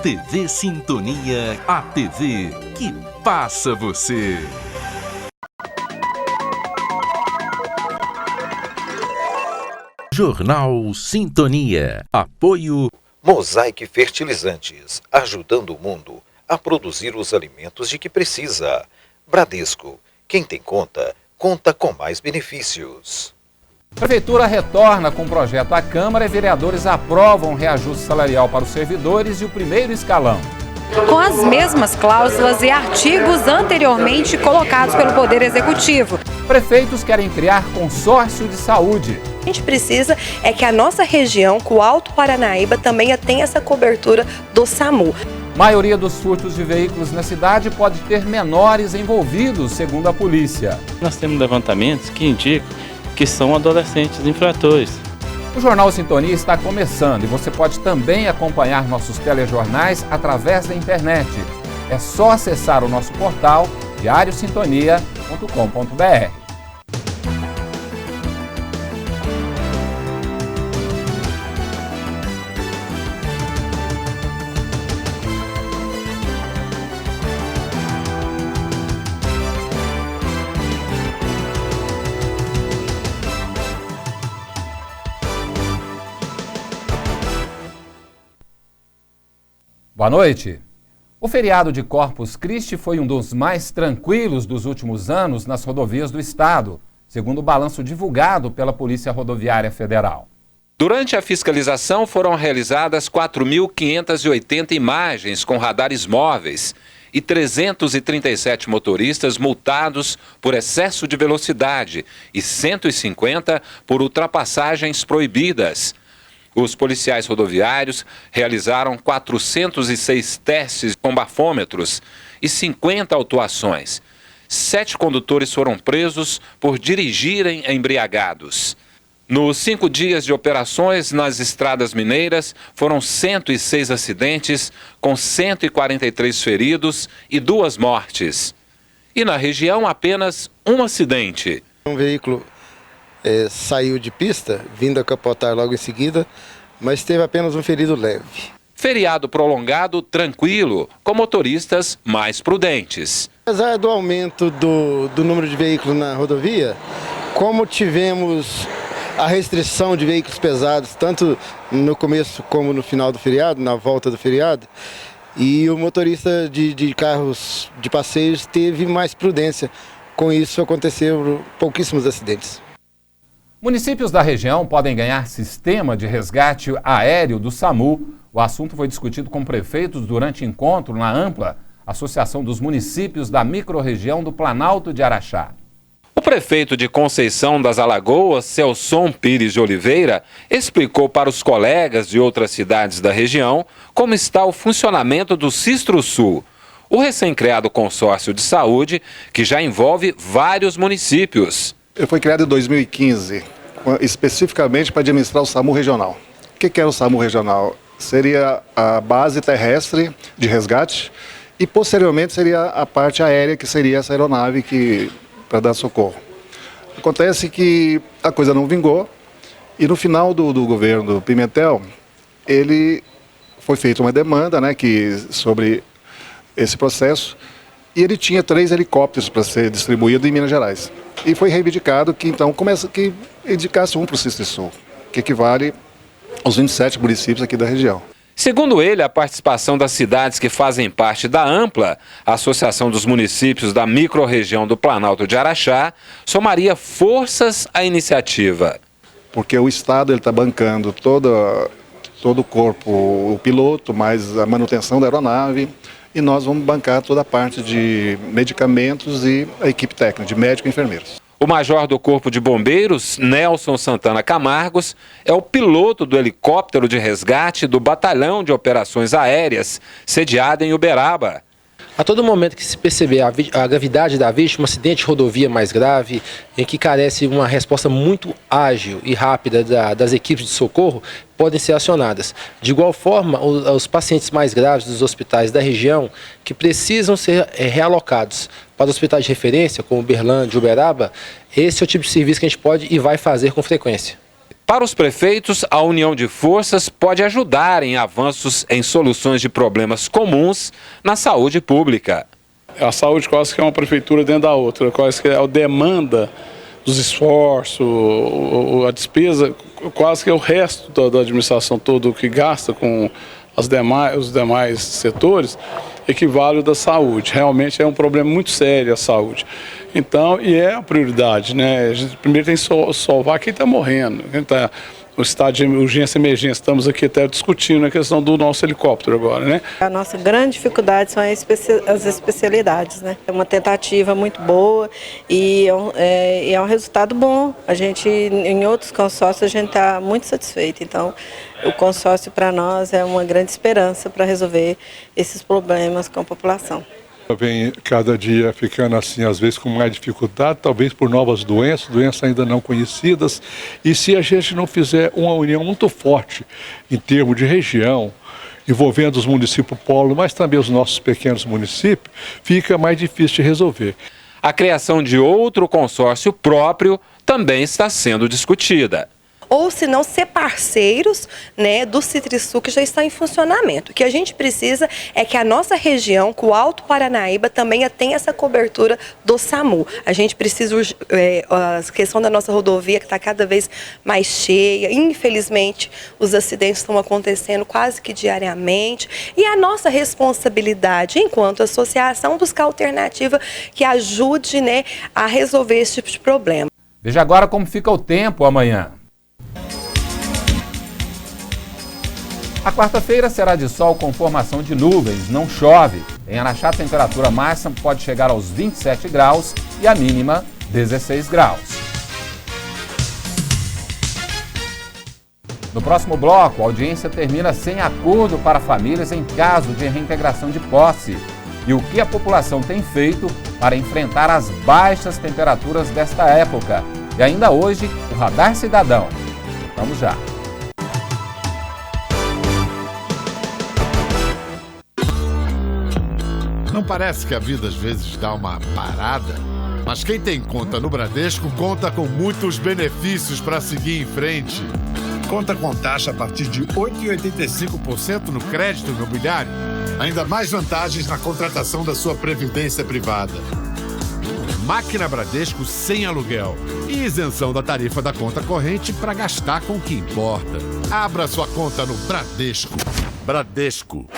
TV Sintonia, a TV que passa você. Jornal Sintonia. Apoio Mosaic Fertilizantes, ajudando o mundo a produzir os alimentos de que precisa. Bradesco, quem tem conta, conta com mais benefícios. Prefeitura retorna com o projeto à Câmara e vereadores aprovam reajuste salarial para os servidores e o primeiro escalão. Com as mesmas cláusulas e artigos anteriormente colocados pelo Poder Executivo. Prefeitos querem criar consórcio de saúde. A gente precisa é que a nossa região, com o Alto Paranaíba, também tenha essa cobertura do SAMU. Maioria dos furtos de veículos na cidade pode ter menores envolvidos, segundo a polícia. Nós temos levantamentos que indicam que são adolescentes infratores. O Jornal Sintonia está começando e você pode também acompanhar nossos telejornais através da internet. É só acessar o nosso portal diariosintonia.com.br. Boa noite. O feriado de Corpus Christi foi um dos mais tranquilos dos últimos anos nas rodovias do estado, segundo o balanço divulgado pela Polícia Rodoviária Federal. Durante a fiscalização foram realizadas 4.580 imagens com radares móveis e 337 motoristas multados por excesso de velocidade e 150 por ultrapassagens proibidas. Os policiais rodoviários realizaram 406 testes com bafômetros e 50 autuações. 7 condutores foram presos por dirigirem embriagados. Nos 5 dias de operações nas estradas mineiras, foram 106 acidentes, com 143 feridos e 2 mortes. E na região, apenas um acidente. Um veículo saiu de pista, vindo a capotar logo em seguida, mas teve apenas um ferido leve. Feriado prolongado, tranquilo, com motoristas mais prudentes. Apesar do aumento do número de veículos na rodovia, como tivemos a restrição de veículos pesados, tanto no começo como no final do feriado, na volta do feriado, e o motorista de carros de passeios teve mais prudência. Com isso aconteceram pouquíssimos acidentes. Municípios da região podem ganhar sistema de resgate aéreo do SAMU. O assunto foi discutido com prefeitos durante encontro na AMPLA, Associação dos Municípios da Microrregião do Planalto de Araxá. O prefeito de Conceição das Alagoas, Celson Pires de Oliveira, explicou para os colegas de outras cidades da região como está o funcionamento do Sistro-Sul, o recém-criado consórcio de saúde que já envolve vários municípios. Ele foi criado em 2015, especificamente para administrar o SAMU regional. O que é o SAMU regional? Seria a base terrestre de resgate e, posteriormente, seria a parte aérea, que seria essa aeronave para dar socorro. Acontece que a coisa não vingou e, no final do governo Pimentel, foi feita uma demanda, sobre esse processo, e ele tinha 3 helicópteros para ser distribuído em Minas Gerais. E foi reivindicado que então indicasse um para o Sistro-Sul, que equivale aos 27 municípios aqui da região. Segundo ele, a participação das cidades que fazem parte da AMPLA, a Associação dos Municípios da Microrregião do Planalto de Araxá, somaria forças à iniciativa. Porque o Estado está bancando todo o corpo, o piloto, mais a manutenção da aeronave, e nós vamos bancar toda a parte de medicamentos e a equipe técnica, de médicos e enfermeiros. O major do Corpo de Bombeiros, Nelson Santana Camargos, é o piloto do helicóptero de resgate do Batalhão de Operações Aéreas, sediado em Uberaba. A todo momento que se perceber a gravidade da vítima, um acidente de rodovia mais grave, em que carece uma resposta muito ágil e rápida das equipes de socorro, podem ser acionadas. De igual forma, os pacientes mais graves dos hospitais da região, que precisam ser realocados para hospitais de referência, como Uberlândia e Uberaba, esse é o tipo de serviço que a gente pode e vai fazer com frequência. Para os prefeitos, a união de forças pode ajudar em avanços em soluções de problemas comuns na saúde pública. A saúde quase que é uma prefeitura dentro da outra, quase que é a demanda dos esforços, a despesa, quase que é o resto da administração todo que gasta com os demais setores, equivale ao da saúde. Realmente é um problema muito sério a saúde. Então, e é a prioridade, né? A gente primeiro tem que salvar quem está morrendo, quem está no estado de urgência e emergência. Estamos aqui até discutindo a questão do nosso helicóptero agora, né? A nossa grande dificuldade são as especialidades, né? É uma tentativa muito boa e é um resultado bom. A gente, em outros consórcios, a gente está muito satisfeito. Então, o consórcio para nós é uma grande esperança para resolver esses problemas com a população. Vem cada dia ficando assim, às vezes com mais dificuldade, talvez por novas doenças ainda não conhecidas. E se a gente não fizer uma união muito forte em termos de região, envolvendo os municípios polo, mas também os nossos pequenos municípios, fica mais difícil de resolver. A criação de outro consórcio próprio também está sendo discutida. Ou se não ser parceiros, né, do Citrisul que já está em funcionamento. O que a gente precisa é que a nossa região, com o Alto Paranaíba, também tenha essa cobertura do SAMU. A gente precisa, a questão da nossa rodovia que está cada vez mais cheia, infelizmente os acidentes estão acontecendo quase que diariamente, e a nossa responsabilidade enquanto associação buscar alternativa que ajude, né, a resolver esse tipo de problema. Veja agora como fica o tempo amanhã. A quarta-feira será de sol com formação de nuvens, não chove. Em Araxá, a temperatura máxima pode chegar aos 27 graus e a mínima 16 graus. No próximo bloco, a audiência termina sem acordo para famílias em caso de reintegração de posse. E o que a população tem feito para enfrentar as baixas temperaturas desta época. E ainda hoje, o Radar Cidadão. Vamos já. Não parece que a vida às vezes dá uma parada? Mas quem tem conta no Bradesco conta com muitos benefícios para seguir em frente. Conta com taxa a partir de 8,85% no crédito imobiliário. Ainda mais vantagens na contratação da sua previdência privada. Máquina Bradesco sem aluguel. E isenção da tarifa da conta corrente para gastar com o que importa. Abra sua conta no Bradesco. Bradesco.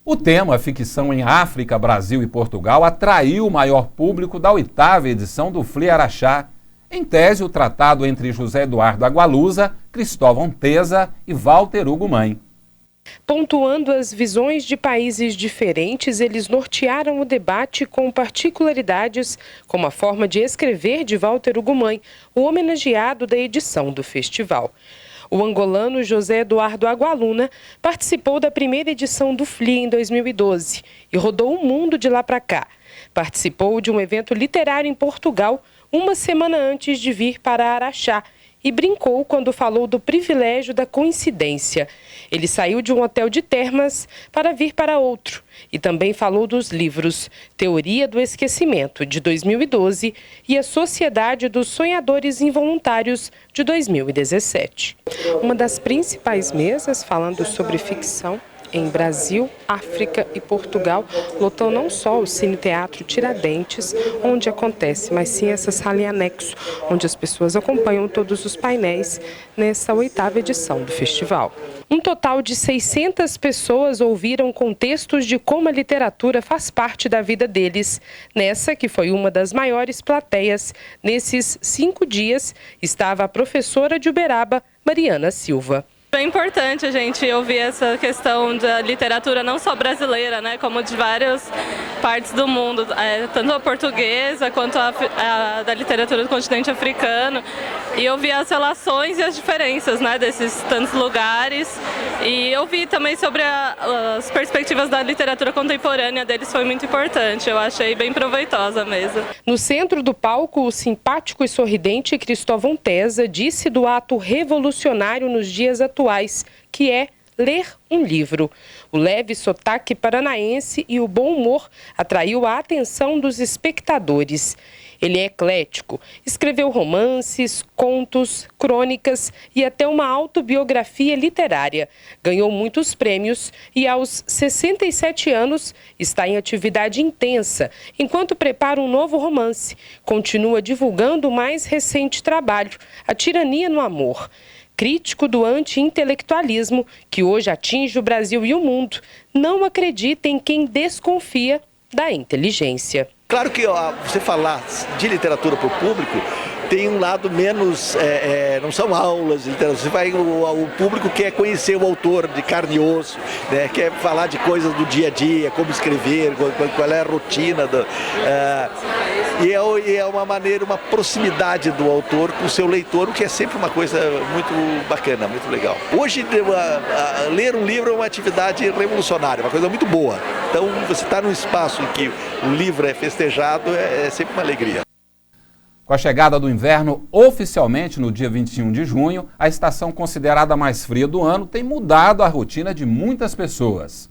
O tema Ficção em África, Brasil e Portugal atraiu o maior público da 8ª edição do FLI Araxá. Em tese, o tratado entre José Eduardo Agualusa, Cristóvão Teza e Walter Hugo Mãe. Pontuando as visões de países diferentes, eles nortearam o debate com particularidades, como a forma de escrever de Walter Hugo Mãe, o homenageado da edição do festival. O angolano José Eduardo Agualuna participou da primeira edição do FLI em 2012 e rodou o mundo de lá para cá. Participou de um evento literário em Portugal uma semana antes de vir para Araxá e brincou quando falou do privilégio da coincidência. Ele saiu de um hotel de Termas para vir para outro e também falou dos livros Teoria do Esquecimento, de 2012, e A Sociedade dos Sonhadores Involuntários, de 2017. Uma das principais mesas falando sobre ficção em Brasil, África e Portugal, lotou não só o Cine Teatro Tiradentes, onde acontece, mas sim essa sala em anexo, onde as pessoas acompanham todos os painéis nessa 8ª edição do festival. Um total de 600 pessoas ouviram contextos de como a literatura faz parte da vida deles. Nessa, que foi uma das maiores plateias, nesses 5 dias, estava a professora de Uberaba, Mariana Silva. É importante a gente ouvir essa questão da literatura não só brasileira, né, como de várias partes do mundo, tanto a portuguesa quanto a da literatura do continente africano, e ouvir as relações e as diferenças, né, desses tantos lugares, e ouvir também sobre as perspectivas da literatura contemporânea deles foi muito importante, eu achei bem proveitosa mesmo. No centro do palco, o simpático e sorridente Cristóvão Teza disse do ato revolucionário nos dias atuais, que é ler um livro. O leve sotaque paranaense e o bom humor atraiu a atenção dos espectadores. Ele é eclético, escreveu romances, contos, crônicas e até uma autobiografia literária. Ganhou muitos prêmios e aos 67 anos está em atividade intensa, enquanto prepara um novo romance. Continua divulgando o mais recente trabalho, A Tirania no Amor. Crítico do anti-intelectualismo, que hoje atinge o Brasil e o mundo, não acredita em quem desconfia da inteligência. Claro que você falar de literatura para o público tem um lado menos, não são aulas de literatura, o público quer conhecer o autor de carne e osso, né? Quer falar de coisas do dia a dia, como escrever, qual é a rotina. E é uma maneira, uma proximidade do autor com o seu leitor, o que é sempre uma coisa muito bacana, muito legal. Hoje, ler um livro é uma atividade revolucionária, uma coisa muito boa. Então, você está num espaço em que o livro é festejado, é sempre uma alegria. Com a chegada do inverno, oficialmente no dia 21 de junho, a estação considerada mais fria do ano tem mudado a rotina de muitas pessoas.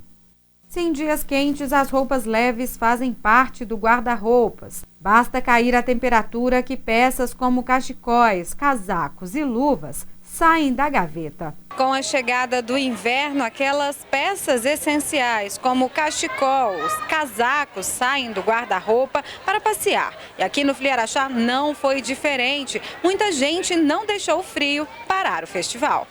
Se em dias quentes as roupas leves fazem parte do guarda-roupas, basta cair a temperatura que peças como cachecóis, casacos e luvas saem da gaveta. Com a chegada do inverno, aquelas peças essenciais como cachecol, os casacos saem do guarda-roupa para passear. E aqui no Fliaraxá não foi diferente. Muita gente não deixou o frio parar o festival.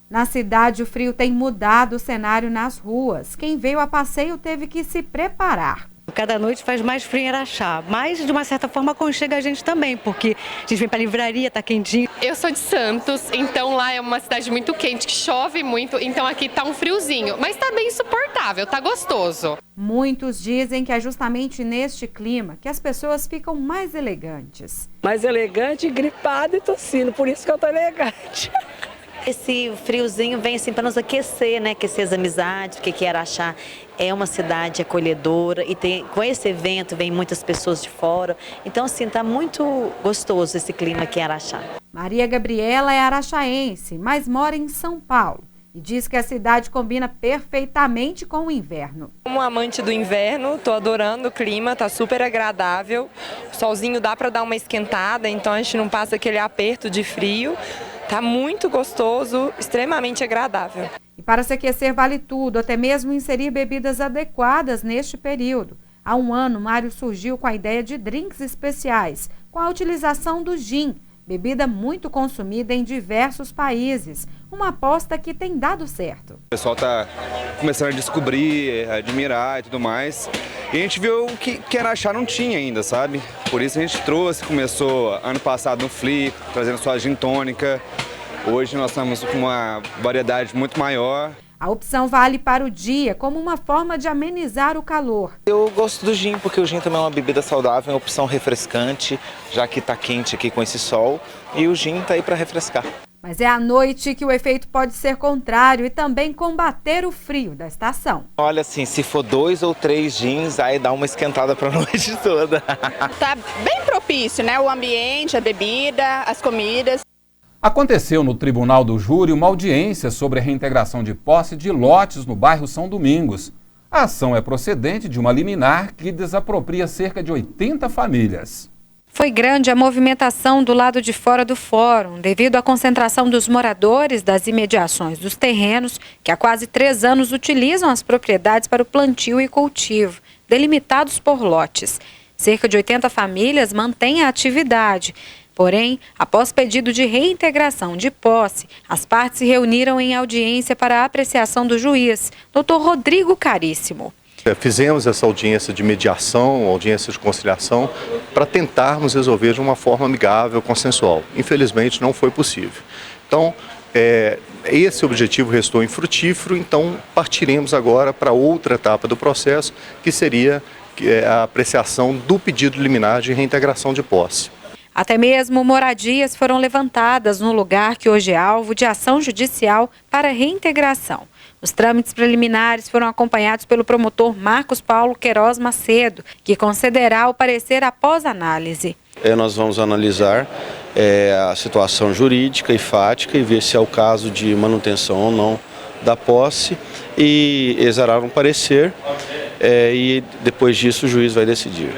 Na cidade, o frio tem mudado o cenário nas ruas. Quem veio a passeio teve que se preparar. Cada noite faz mais frio em Araxá, mas de uma certa forma aconchega a gente também, porque a gente vem para a livraria, tá quentinho. Eu sou de Santos, então lá é uma cidade muito quente, que chove muito, então aqui tá um friozinho, mas tá bem suportável, tá gostoso. Muitos dizem que é justamente neste clima que as pessoas ficam mais elegantes. Mais elegante, gripada e tossindo, por isso que eu tô elegante. Esse friozinho vem assim para nos aquecer, né? Aquecer as amizades, porque Araxá é uma cidade acolhedora e com esse evento vem muitas pessoas de fora. Então, assim, tá muito gostoso esse clima aqui em Araxá. Maria Gabriela é araxaense, mas mora em São Paulo e diz que a cidade combina perfeitamente com o inverno. Como amante do inverno, tô adorando o clima, tá super agradável. O solzinho dá para dar uma esquentada, então a gente não passa aquele aperto de frio. Tá muito gostoso, extremamente agradável. E para se aquecer vale tudo, até mesmo inserir bebidas adequadas neste período. Há um ano, Mário surgiu com a ideia de drinks especiais, com a utilização do gin, bebida muito consumida em diversos países. Uma aposta que tem dado certo. O pessoal está começando a descobrir, a admirar e tudo mais. E a gente viu que Araxá não tinha ainda, sabe? Por isso a gente trouxe, começou ano passado no Flip, trazendo só a gin tônica. Hoje nós estamos com uma variedade muito maior. A opção vale para o dia, como uma forma de amenizar o calor. Eu gosto do gin, porque o gin também é uma bebida saudável, é uma opção refrescante, já que está quente aqui com esse sol. E o gin está aí para refrescar. Mas é à noite que o efeito pode ser contrário e também combater o frio da estação. Olha, assim, se for 2 ou 3 gins, aí dá uma esquentada para a noite toda. Tá bem propício, né? O ambiente, a bebida, as comidas. Aconteceu no Tribunal do Júri uma audiência sobre a reintegração de posse de lotes no bairro São Domingos. A ação é procedente de uma liminar que desapropria cerca de 80 famílias. Foi grande a movimentação do lado de fora do fórum, devido à concentração dos moradores das imediações dos terrenos, que há quase 3 anos utilizam as propriedades para o plantio e cultivo, delimitados por lotes. Cerca de 80 famílias mantêm a atividade. Porém, após pedido de reintegração de posse, as partes se reuniram em audiência para a apreciação do juiz, Dr. Rodrigo Caríssimo. Fizemos essa audiência de mediação, audiência de conciliação, para tentarmos resolver de uma forma amigável, consensual. Infelizmente, não foi possível. Então, esse objetivo restou infrutífero, então partiremos agora para outra etapa do processo, que seria a apreciação do pedido liminar de reintegração de posse. Até mesmo moradias foram levantadas no lugar que hoje é alvo de ação judicial para reintegração. Os trâmites preliminares foram acompanhados pelo promotor Marcos Paulo Queiroz Macedo, que concederá o parecer após análise. Nós vamos analisar a situação jurídica e fática e ver se é o caso de manutenção ou não da posse e exarar um parecer e depois disso o juiz vai decidir.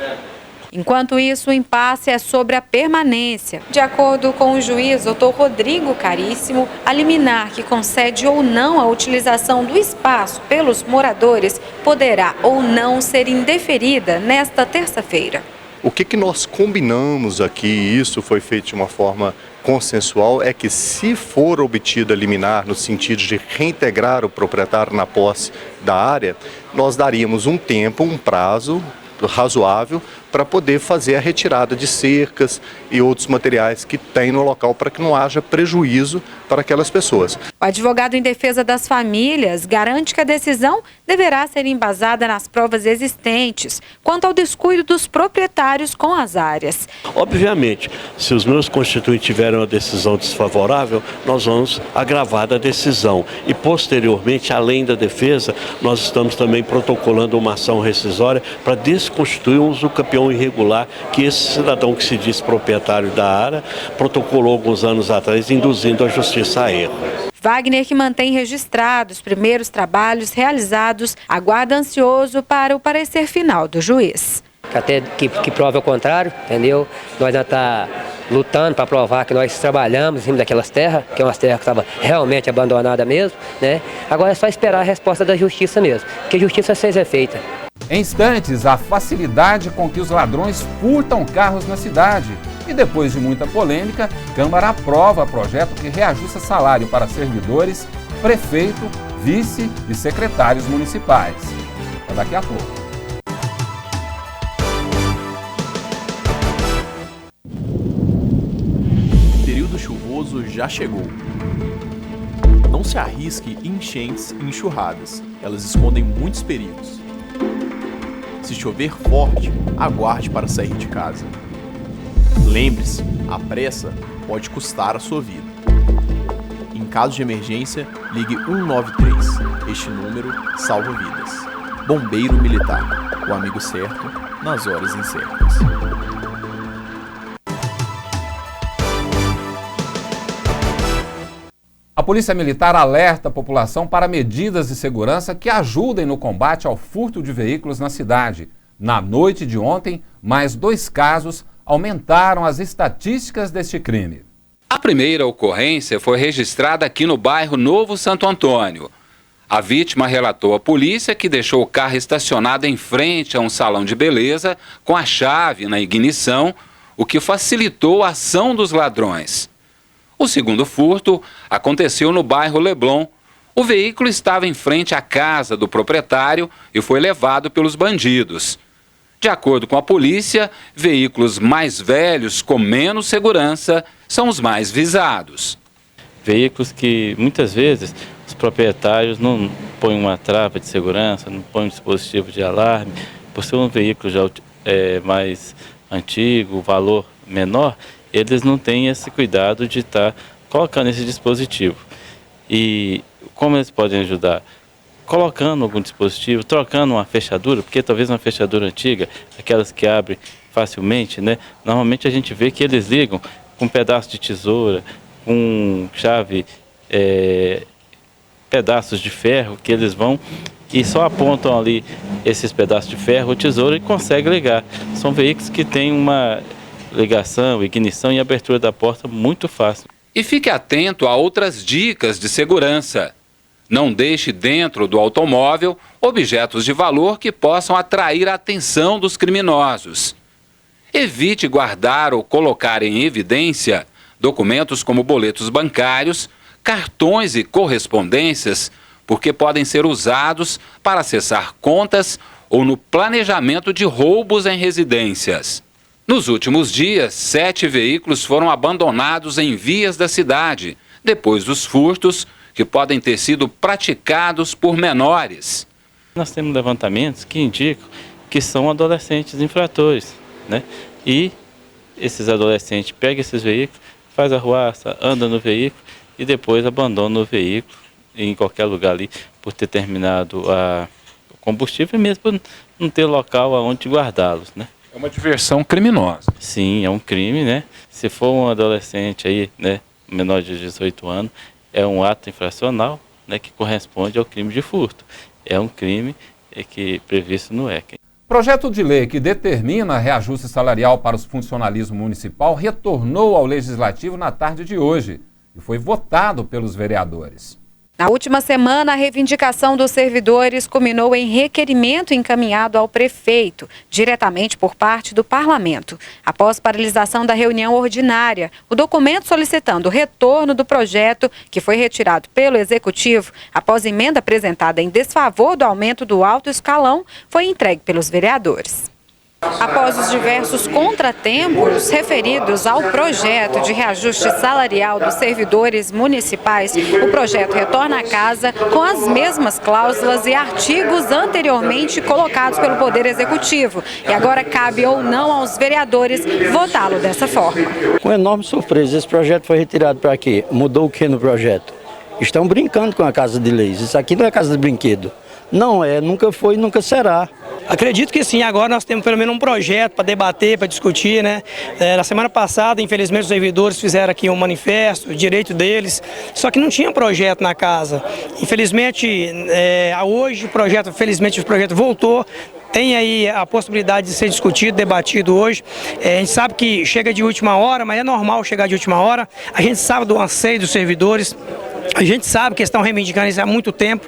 Enquanto isso, o impasse é sobre a permanência. De acordo com o juiz Dr. Rodrigo Caríssimo, a liminar que concede ou não a utilização do espaço pelos moradores poderá ou não ser indeferida nesta terça-feira. O que nós combinamos aqui, e isso foi feito de uma forma consensual, é que se for obtida liminar no sentido de reintegrar o proprietário na posse da área, nós daríamos um tempo, um prazo razoável para poder fazer a retirada de cercas e outros materiais que tem no local para que não haja prejuízo para aquelas pessoas. O advogado em defesa das famílias garante que a decisão deverá ser embasada nas provas existentes quanto ao descuido dos proprietários com as áreas. Obviamente, se os meus constituintes tiverem uma decisão desfavorável, nós vamos agravar a decisão. E posteriormente, além da defesa, nós estamos também protocolando uma ação rescisória para desconstituir um usucapião irregular que esse cidadão que se diz proprietário da área protocolou alguns anos atrás, induzindo a justiça a erro. Wagner, que mantém registrados os primeiros trabalhos realizados, aguarda ansioso para o parecer final do juiz. Até que prove o contrário, entendeu? Nós ainda estamos lutando para provar que nós trabalhamos em cima daquelas terras, que é umas terras que estavam realmente abandonadas mesmo, né? Agora é só esperar a resposta da justiça mesmo, que a justiça seja feita. Em instantes, a facilidade com que os ladrões furtam carros na cidade. E depois de muita polêmica, Câmara aprova projeto que reajusta salário para servidores, prefeito, vice e secretários municipais. É daqui a pouco. O período chuvoso já chegou. Não se arrisque em enchentes e enxurradas. Elas escondem muitos perigos. Se chover forte, aguarde para sair de casa. Lembre-se, a pressa pode custar a sua vida. Em caso de emergência, ligue 193. Este número salva vidas. Bombeiro Militar, o amigo certo nas horas incertas. A Polícia Militar alerta a população para medidas de segurança que ajudem no combate ao furto de veículos na cidade. Na noite de ontem, mais 2 casos aumentaram as estatísticas deste crime. A primeira ocorrência foi registrada aqui no bairro Novo Santo Antônio. A vítima relatou à polícia que deixou o carro estacionado em frente a um salão de beleza com a chave na ignição, o que facilitou a ação dos ladrões. O segundo furto aconteceu no bairro Leblon. O veículo estava em frente à casa do proprietário e foi levado pelos bandidos. De acordo com a polícia, veículos mais velhos com menos segurança são os mais visados. Veículos que muitas vezes os proprietários não põem uma trava de segurança, não põem um dispositivo de alarme. Por ser um veículo já mais antigo, valor menor, eles não têm esse cuidado de estar colocando esse dispositivo. E como eles podem ajudar? Colocando algum dispositivo, trocando uma fechadura, porque talvez uma fechadura antiga, aquelas que abrem facilmente, né? Normalmente a gente vê que eles ligam com um pedaço de tesoura, com chave, pedaços de ferro, que eles vão e só apontam ali esses pedaços de ferro ou tesoura e conseguem ligar. São veículos que têm uma ligação, ignição e abertura da porta muito fácil. E fique atento a outras dicas de segurança. Não deixe dentro do automóvel objetos de valor que possam atrair a atenção dos criminosos. Evite guardar ou colocar em evidência documentos como boletos bancários, cartões e correspondências, porque podem ser usados para acessar contas ou no planejamento de roubos em residências. Nos últimos dias, 7 veículos foram abandonados em vias da cidade, depois dos furtos, que podem ter sido praticados por menores. Nós temos levantamentos que indicam que são adolescentes infratores, né? E esses adolescentes pegam esses veículos, faz a arruaça, anda no veículo e depois abandona o veículo em qualquer lugar ali por ter terminado o combustível e mesmo por não ter local aonde guardá-los, né? É uma diversão criminosa. Sim, é um crime, né? Se for um adolescente aí, né, menor de 18 anos, é um ato infracional, né, que corresponde ao crime de furto. É um crime que previsto no ECA. Projeto de lei que determina reajuste salarial para os funcionalismo municipal retornou ao Legislativo na tarde de hoje e foi votado pelos vereadores. Na última semana, a reivindicação dos servidores culminou em requerimento encaminhado ao prefeito, diretamente por parte do parlamento. Após paralisação da reunião ordinária, o documento solicitando o retorno do projeto, que foi retirado pelo executivo após emenda apresentada em desfavor do aumento do alto escalão, foi entregue pelos vereadores. Após os diversos contratempos referidos ao projeto de reajuste salarial dos servidores municipais, o projeto retorna à casa com as mesmas cláusulas e artigos anteriormente colocados pelo Poder Executivo. E agora cabe ou não aos vereadores votá-lo dessa forma. Com enorme surpresa, esse projeto foi retirado para quê? Mudou o que no projeto? Estão brincando com a Casa de Leis. Isso aqui não é casa de brinquedo. Não é, nunca foi e nunca será. Acredito que sim, agora nós temos pelo menos um projeto para debater, para discutir, né? Na semana passada, infelizmente, os servidores fizeram aqui um manifesto, o direito deles, só que não tinha projeto na casa. Infelizmente, hoje o projeto voltou. Tem aí a possibilidade de ser discutido, debatido hoje. A gente sabe que chega de última hora, mas é normal chegar de última hora. A gente sabe do anseio dos servidores. A gente sabe que estão reivindicando isso há muito tempo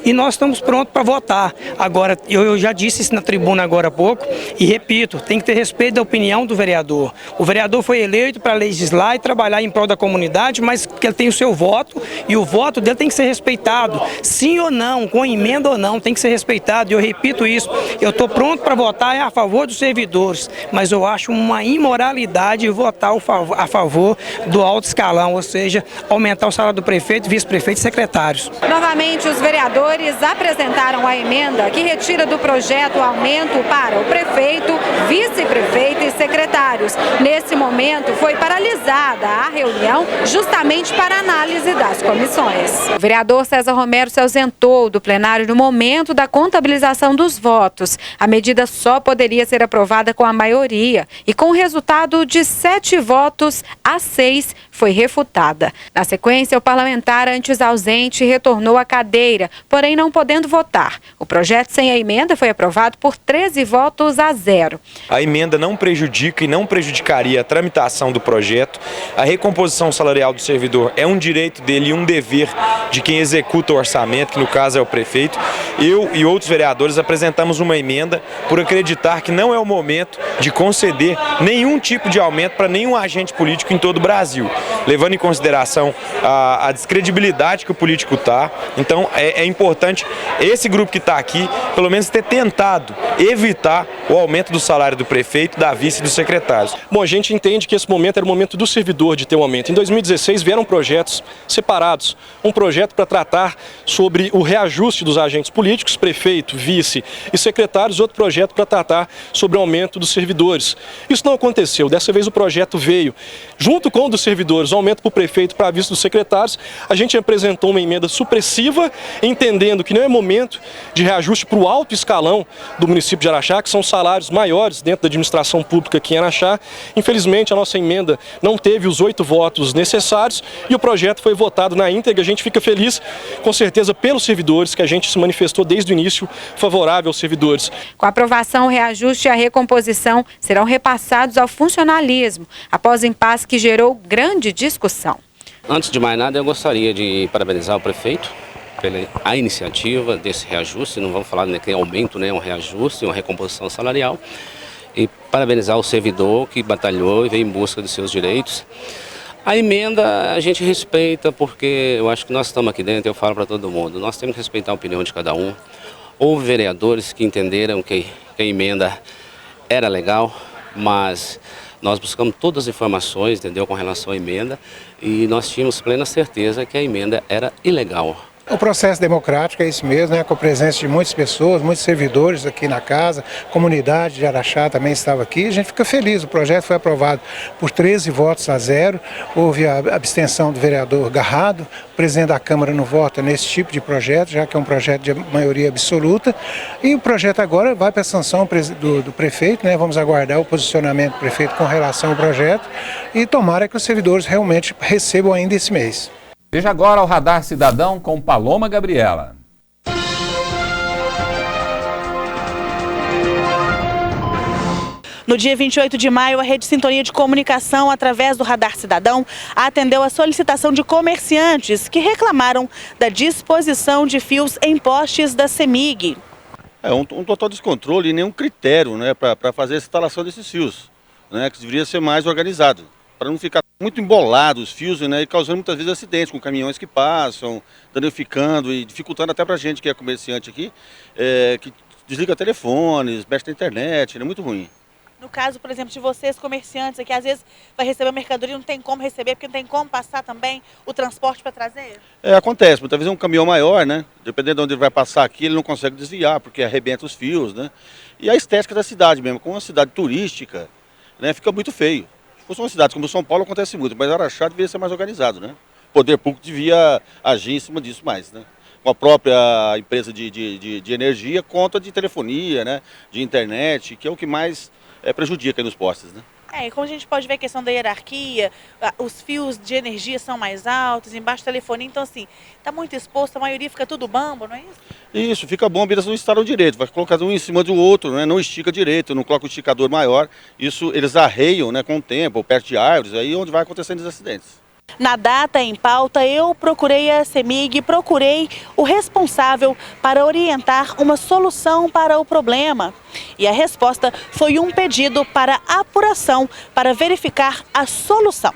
e nós estamos prontos para votar. Agora, eu já disse isso na tribuna agora há pouco e repito, tem que ter respeito da opinião do vereador. O vereador foi eleito para legislar e trabalhar em prol da comunidade, mas que ele tem o seu voto e o voto dele tem que ser respeitado. Sim ou não, com emenda ou não, tem que ser respeitado. E eu repito isso, eu estou pronto para votar a favor dos servidores, mas eu acho uma imoralidade votar a favor do alto escalão, ou seja, aumentar o salário do prefeito, vice-prefeito e secretários. Novamente, os vereadores apresentaram a emenda que retira do projeto o aumento para o prefeito, vice-prefeito e secretários. Nesse momento, foi paralisada a reunião justamente para análise das comissões. O vereador César Romero se ausentou do plenário no momento da contabilização dos votos. A medida só poderia ser aprovada com a maioria e com o resultado de 7 votos a 6 foi refutada. Na sequência, o parlamentar antes ausente retornou à cadeira, porém não podendo votar. O projeto sem a emenda foi aprovado por 13 votos a 0. A emenda não prejudica e não prejudicaria a tramitação do projeto. A recomposição salarial do servidor é um direito dele e um dever de quem executa o orçamento, que no caso é o prefeito. Eu e outros vereadores apresentamos uma emenda por acreditar que não é o momento de conceder nenhum tipo de aumento para nenhum agente político em todo o Brasil, levando em consideração a descredibilidade que o político está. Então é importante esse grupo que está aqui, pelo menos ter tentado evitar o aumento do salário do prefeito, da vice e dos secretários. Bom, a gente entende que esse momento era o momento do servidor de ter um aumento. Em 2016 vieram projetos separados, um projeto para tratar sobre o reajuste dos agentes políticos, prefeito, vice e secretários, outro projeto para tratar sobre o aumento dos servidores. Isso não aconteceu, dessa vez o projeto veio junto com o dos servidores, o aumento para o prefeito, para a vice dos secretários. A gente apresentou uma emenda supressiva, entendendo que não é momento de reajuste para o alto escalão do município de Araxá, que são salários maiores dentro da administração pública aqui em Araxá. Infelizmente, a nossa emenda não teve os 8 votos necessários e o projeto foi votado na íntegra. A gente fica feliz, com certeza, pelos servidores, que a gente se manifestou desde o início favorável aos servidores. Com a aprovação, o reajuste e a recomposição serão repassados ao funcionalismo, após impasse que gerou grande discussão. Antes de mais nada, eu gostaria de parabenizar o prefeito pela iniciativa desse reajuste. Não vamos falar de que aumento, né? Um reajuste, uma recomposição salarial. E parabenizar o servidor que batalhou e veio em busca de seus direitos. A emenda a gente respeita, porque eu acho que nós estamos aqui dentro, eu falo para todo mundo, nós temos que respeitar a opinião de cada um. Houve vereadores que entenderam que a emenda era legal, mas nós buscamos todas as informações, entendeu, com relação à emenda, e nós tínhamos plena certeza que a emenda era ilegal. O processo democrático é isso mesmo, né? Com a presença de muitas pessoas, muitos servidores aqui na casa, comunidade de Araxá também estava aqui. A gente fica feliz, o projeto foi aprovado por 13 votos a 0, houve a abstenção do vereador Garrado, o presidente da Câmara não vota nesse tipo de projeto, já que é um projeto de maioria absoluta, e o projeto agora vai para a sanção do prefeito, né? Vamos aguardar o posicionamento do prefeito com relação ao projeto e tomara que os servidores realmente recebam ainda esse mês. Veja agora o Radar Cidadão com Paloma Gabriela. No dia 28 de maio, a Rede Sintonia de Comunicação, através do Radar Cidadão, atendeu a solicitação de comerciantes que reclamaram da disposição de fios em postes da CEMIG. É um total descontrole e nenhum critério, né, para fazer a instalação desses fios, né, que deveria ser mais organizado, para não ficar muito embolado os fios, né, e causando muitas vezes acidentes com caminhões que passam, danificando e dificultando até para a gente que é comerciante aqui, que desliga telefones, mexe na internet, é muito ruim. No caso, por exemplo, de vocês, comerciantes aqui, às vezes vai receber a mercadoria e não tem como receber, porque não tem como passar também o transporte para trazer? Acontece, muitas vezes é um caminhão maior, né? Dependendo de onde ele vai passar aqui, ele não consegue desviar, porque arrebenta os fios, né? E a estética da cidade mesmo, como uma cidade turística, né, fica muito feio. Se fosse uma cidade como São Paulo, acontece muito, mas Araxá deveria ser mais organizado, né? O poder público devia agir em cima disso mais, né? Com a própria empresa de energia, conta de telefonia, né? De internet, que é o que mais prejudica nos postes, né? E como a gente pode ver a questão da hierarquia, os fios de energia são mais altos, embaixo do telefone, então assim, está muito exposto, a maioria fica tudo bambo, não é isso? Isso, fica bom, eles não instalam direito, vai colocar um em cima do outro, né? Não estica direito, não coloca o esticador maior, isso eles arreiam, né, com o tempo, perto de árvores, aí é onde vai acontecendo os acidentes. Na data em pauta, eu procurei a CEMIG, procurei o responsável para orientar uma solução para o problema. E a resposta foi um pedido para apuração para verificar a solução.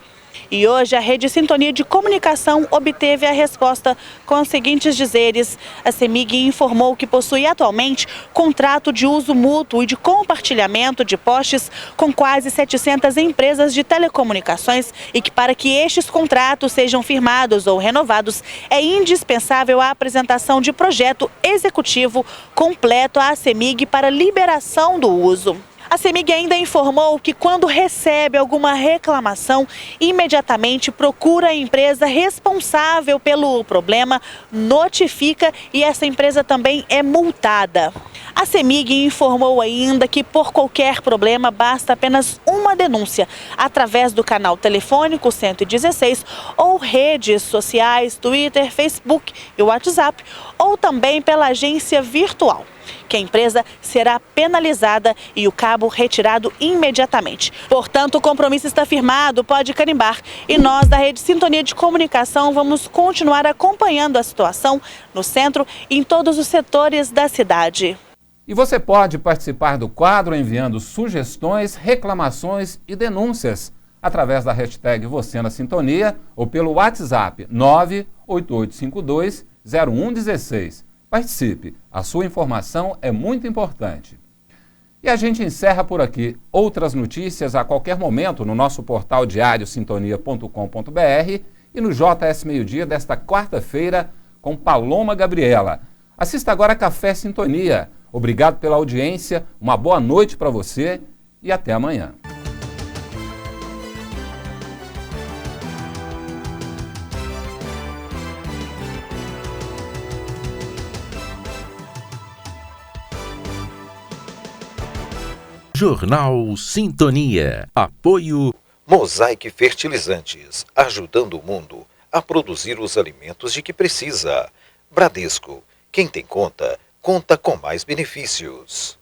E hoje a Rede Sintonia de Comunicação obteve a resposta com os seguintes dizeres. A CEMIG informou que possui atualmente contrato de uso mútuo e de compartilhamento de postes com quase 700 empresas de telecomunicações e que para que estes contratos sejam firmados ou renovados é indispensável a apresentação de projeto executivo completo à CEMIG para liberação do uso. A CEMIG ainda informou que quando recebe alguma reclamação, imediatamente procura a empresa responsável pelo problema, notifica e essa empresa também é multada. A CEMIG informou ainda que por qualquer problema basta apenas uma denúncia através do canal telefônico 116 ou redes sociais, Twitter, Facebook e WhatsApp ou também pela agência virtual, que a empresa será penalizada e o cabo retirado imediatamente. Portanto, o compromisso está firmado, pode carimbar. E nós, da Rede Sintonia de Comunicação, vamos continuar acompanhando a situação no centro e em todos os setores da cidade. E você pode participar do quadro enviando sugestões, reclamações e denúncias através da hashtag Você na Sintonia ou pelo WhatsApp 988520116. Participe, a sua informação é muito importante. E a gente encerra por aqui. Outras notícias a qualquer momento no nosso portal diário sintonia.com.br e no JS Meio Dia desta quarta-feira com Paloma Gabriela. Assista agora Café Sintonia. Obrigado pela audiência, uma boa noite para você e até amanhã. Jornal Sintonia. Apoio Mosaic Fertilizantes, ajudando o mundo a produzir os alimentos de que precisa. Bradesco, quem tem conta, conta com mais benefícios.